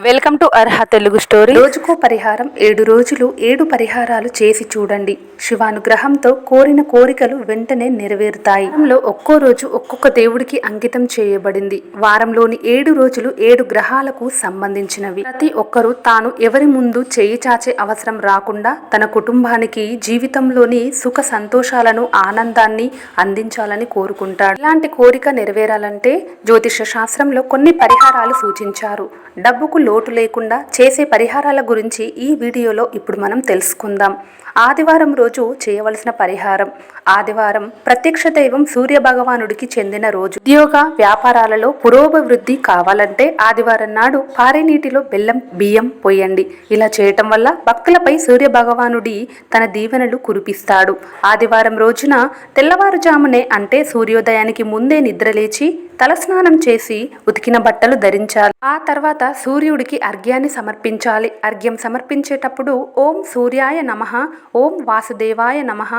Welcome to Arha Telugu story. రోజుకో పరిహారం 7 రోజులు 7 పరిహారాలు చేసి చూడండి. శివానుగ్రహంతో కోరిన కోరికలు వెంటనే నెరవేరుతాయి. వారంలో ఒక్కో రోజు ఒక్కొక్క దేవుడికి అంకితం చేయబడింది. వారంలోని 7 రోజులు 7 గ్రహాలకు సంబంధించినవి. ప్రతి ఒక్కరూ తాను ఎవరి ముందు చేయి చాచే అవసరం రాకుండా తన కుటుంబానికి జీవితంలోని సుఖ సంతోషాలను ఆనందాన్ని అందించాలని కోరుకుంటాడు. ఇలాంటి కోరిక నెరవేరాలంటే జ్యోతిష శాస్త్రంలో కొన్ని పరిహారాలు సూచించారు. డబ్బుకు లోటు లేకుండా చేసే పరిహారాల గురించి ఈ వీడియోలో ఇప్పుడు మనం తెలుసుకుందాం. ఆదివారం రోజు చేయవలసిన పరిహారం. ఆదివారం ప్రత్యక్ష దైవం సూర్య భగవానుడికి చెందిన రోజు. ఉద్యోగ వ్యాపారాలలో పురోభివృద్ధి కావాలంటే ఆదివారం నాడు పారే నీటిలో బెల్లం బియ్యం పోయండి. ఇలా చేయటం వల్ల భక్తులపై సూర్య భగవానుడి తన దీవెనలు కురిపిస్తాడు. ఆదివారం రోజున తెల్లవారుజామునే అంటే సూర్యోదయానికి ముందే నిద్రలేచి తలస్నానం చేసి ఉతికిన బట్టలు ధరించాలి. ఆ తర్వాత సూర్యుడికి అర్ఘ్యాన్ని సమర్పించాలి. అర్ఘ్యం సమర్పించేటప్పుడు ఓం సూర్యాయ నమః, ఓం వాసుదేవాయ నమః,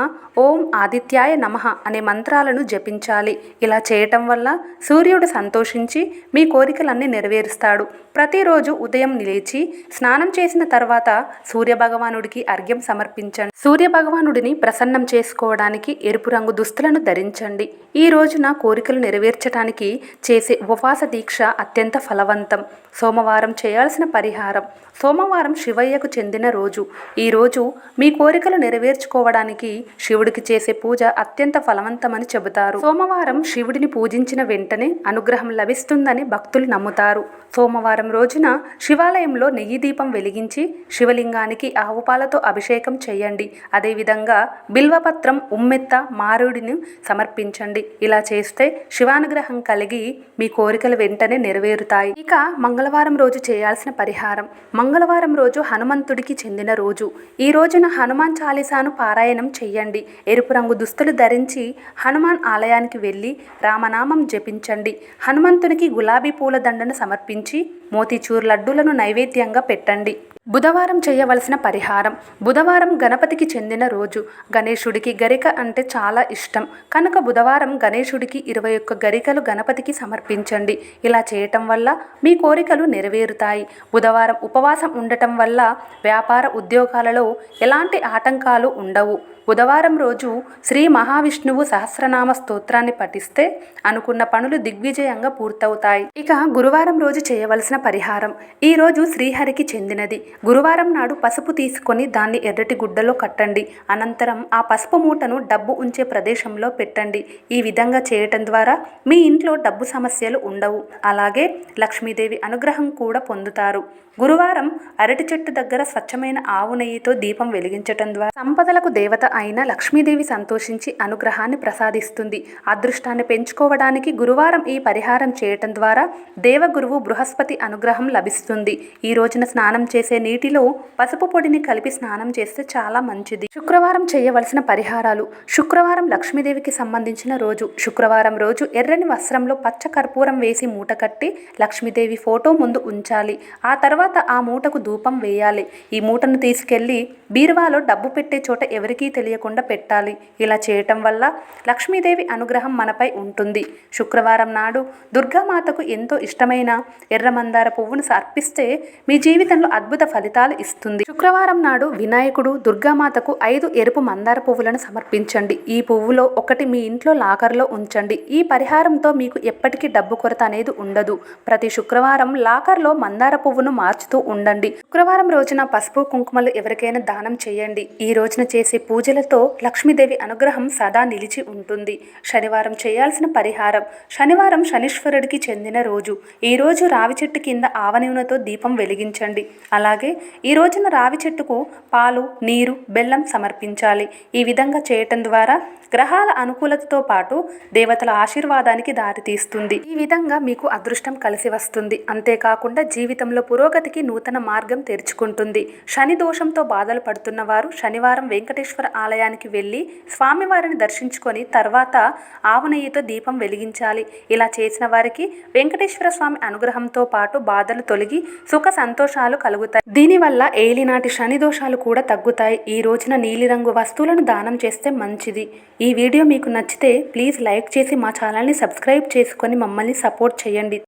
ఓం ఆదిత్యాయ నమః అనే మంత్రాలను జపించాలి. ఇలా చేయటం వల్ల సూర్యుడు సంతోషించి మీ కోరికలన్నీ నెరవేరుస్తాడు. ప్రతిరోజు ఉదయం లేచి స్నానం చేసిన తర్వాత సూర్య భగవానుడికి అర్ఘ్యం సమర్పించండి. సూర్య భగవానుడిని ప్రసన్నం చేసుకోవడానికి ఎరుపు రంగు దుస్తులను ధరించండి. ఈ రోజున కోరికలు నెరవేర్చడానికి చేసే ఉపవాస దీక్ష అత్యంత ఫలవంతం. సోమవారం చేయాల్సిన పరిహారం. సోమవారం శివయ్యకు చెందిన రోజు. ఈ రోజు మీ కోరికలు నెరవేర్చుకోవడానికి శివుడికి చేసే పూజ అత్యంత ఫలవంతమని చెబుతారు. సోమవారం శివుడిని పూజించిన వెంటనే అనుగ్రహం లభిస్తుందని భక్తులు నమ్ముతారు. సోమవారం రోజున శివాలయంలో నెయ్యి దీపం వెలిగించి శివలింగానికి ఆవు పాలతో అభిషేకం చేయండి. అదేవిధంగా బిల్వపత్రం, ఉమ్మెత్త, మారేడుని సమర్పించండి. ఇలా చేస్తే శివానుగ్రహం కలిగి మీ కోరికలు వెంటనే నెరవేరుతాయి. ఇక మంగళవారం రోజు చేయాల్సిన పరిహారం. మంగళవారం రోజు హనుమంతుడికి చెందిన రోజు. ఈ రోజున హనుమాన్ చాలీసాను పారాయణం చెయ్యండి. ఎరుపు రంగు దుస్తులు ధరించి హనుమాన్ ఆలయానికి వెళ్ళి రామనామం జపించండి. హనుమంతునికి గులాబీ పూల దండను సమర్పించి మోతీచూర్ లడ్డూలను నైవేద్యంగా పెట్టండి. బుధవారం చేయవలసిన పరిహారం. బుధవారం గణపతికి చెందిన రోజు. గణేశుడికి గరిక అంటే చాలా ఇష్టం కనుక బుధవారం గణేశుడికి 21 గరికలు గణపతికి సమర్పించండి. ఇలా చేయటం వల్ల మీ కోరికలు నెరవేరుతాయి. బుధవారం ఉపవాసం ఉండటం వల్ల వ్యాపార ఉద్యోగాలలో ఎలాంటి ఆటంకాలు ఉండవు. బుధవారం రోజు శ్రీ మహావిష్ణువు సహస్రనామ స్తోత్రాన్ని పఠిస్తే అనుకున్న పనులు దిగ్విజయంగా పూర్తవుతాయి. ఇక గురువారం రోజు చేయవలసిన పరిహారం. ఈ రోజు శ్రీహరికి చెందినది. గురువారం నాడు పసుపు తీసుకొని దాన్ని ఎర్రటి గుడ్డలో కట్టండి. అనంతరం ఆ పసుపు మూటను డబ్బు ఉంచే ప్రదేశంలో పెట్టండి. ఈ విధంగా చేయటం ద్వారా మీ ఇంట్లో డబ్బు సమస్యలు ఉండవు. అలాగే లక్ష్మీదేవి అనుగ్రహం కూడా పొందుతారు. గురువారం అరటి చెట్టు దగ్గర స్వచ్ఛమైన ఆవు నెయ్యితో దీపం వెలిగించటం ద్వారా సంపదలకు దేవత అయిన లక్ష్మీదేవి సంతోషించి అనుగ్రహాన్ని ప్రసాదిస్తుంది. అదృష్టాన్ని పెంచుకోవడానికి గురువారం ఈ పరిహారం చేయటం ద్వారా దేవగురువు బృహస్పతి అనుగ్రహం లభిస్తుంది. ఈ రోజున స్నానం చేసే నీటిలో పసుపు పొడిని కలిపి స్నానం చేస్తే చాలా మంచిది. శుక్రవారం చేయవలసిన పరిహారాలు. శుక్రవారం లక్ష్మీదేవికి సంబంధించిన రోజు. శుక్రవారం రోజు ఎర్రని వస్త్రంలో పచ్చ కర్పూరం వేసి మూట కట్టి లక్ష్మీదేవి ఫోటో ముందు ఉంచాలి. ఆ తర్వాత ఆ మూటకు ధూపం వేయాలి. ఈ మూటను తీసుకెళ్లి బీరువాలో డబ్బు పెట్టే చోట ఎవరికీ తెలియకుండా పెట్టాలి. ఇలా చేయటం వల్ల లక్ష్మీదేవి అనుగ్రహం మనపై ఉంటుంది. శుక్రవారం నాడు దుర్గామాతకు ఎంతో ఇష్టమైన ఎర్ర మందార పువ్వును అర్పిస్తే మీ జీవితంలో అద్భుత ఫలితాలు ఇస్తుంది. శుక్రవారం నాడు వినాయకుడు, దుర్గామాతకు 5 ఎరుపు మందార పువ్వులను సమర్పించండి. ఈ పువ్వులో ఒకటి మీ ఇంట్లో లాకర్లో ఉంచండి. ఈ పరిహారంతో మీకు ఎప్పటికీ డబ్బు కొరత అనేది ఉండదు. ప్రతి శుక్రవారం లాకర్లో మందార పువ్వును మార్చుతూ ఉండండి. శుక్రవారం రోజున పసుపు కుంకుమలు ఎవరికైనా దానం చేయండి. ఈ రోజున చేసే పూజలతో లక్ష్మీదేవి అనుగ్రహం సదా నిలిచి ఉంటుంది. శనివారం చేయాల్సిన పరిహారం. శనివారం శనీశ్వరుడికి చెందిన రోజు. ఈ రోజు రావి చెట్టు కింద ఆవ నూనెతో దీపం వెలిగించండి. అలాగే ఈ రోజున రావి చెట్టుకు పాలు, నీరు, బెల్లం సమర్పించాలి. ఈ విధంగా చేయటం ద్వారా గ్రహాల అనుకూలతతో పాటు దేవతల ఆశీర్వాదానికి దారితీస్తుంది. ఈ విధంగా మీకు అదృష్టం కలిసి వస్తుంది. అంతేకాకుండా జీవితంలో పురోగతికి నూతన మార్గం తెరుచుకుంటుంది. శని దోషంతో బాధలు పడుతున్న వారు శనివారం వెంకటేశ్వర ఆలయానికి వెళ్ళి స్వామివారిని దర్శించుకొని తర్వాత ఆవు నెయ్యితో దీపం వెలిగించాలి. ఇలా చేసిన వారికి వెంకటేశ్వర స్వామి అనుగ్రహంతో పాటు బాధలు తొలగి సుఖ సంతోషాలు కలుగుతాయి. దీనివల్ల ఏలినాటి శని దోషాలు కూడా తగ్గుతాయి. ఈ రోజున నీలిరంగు వస్తువులను దానం చేస్తే మంచిది. ఈ వీడియో మీకు నచ్చితే ప్లీజ్ లైక్ చేసి మా ఛానల్ని సబ్స్క్రైబ్ చేసుకొని మమ్మల్ని సపోర్ట్ చేయండి.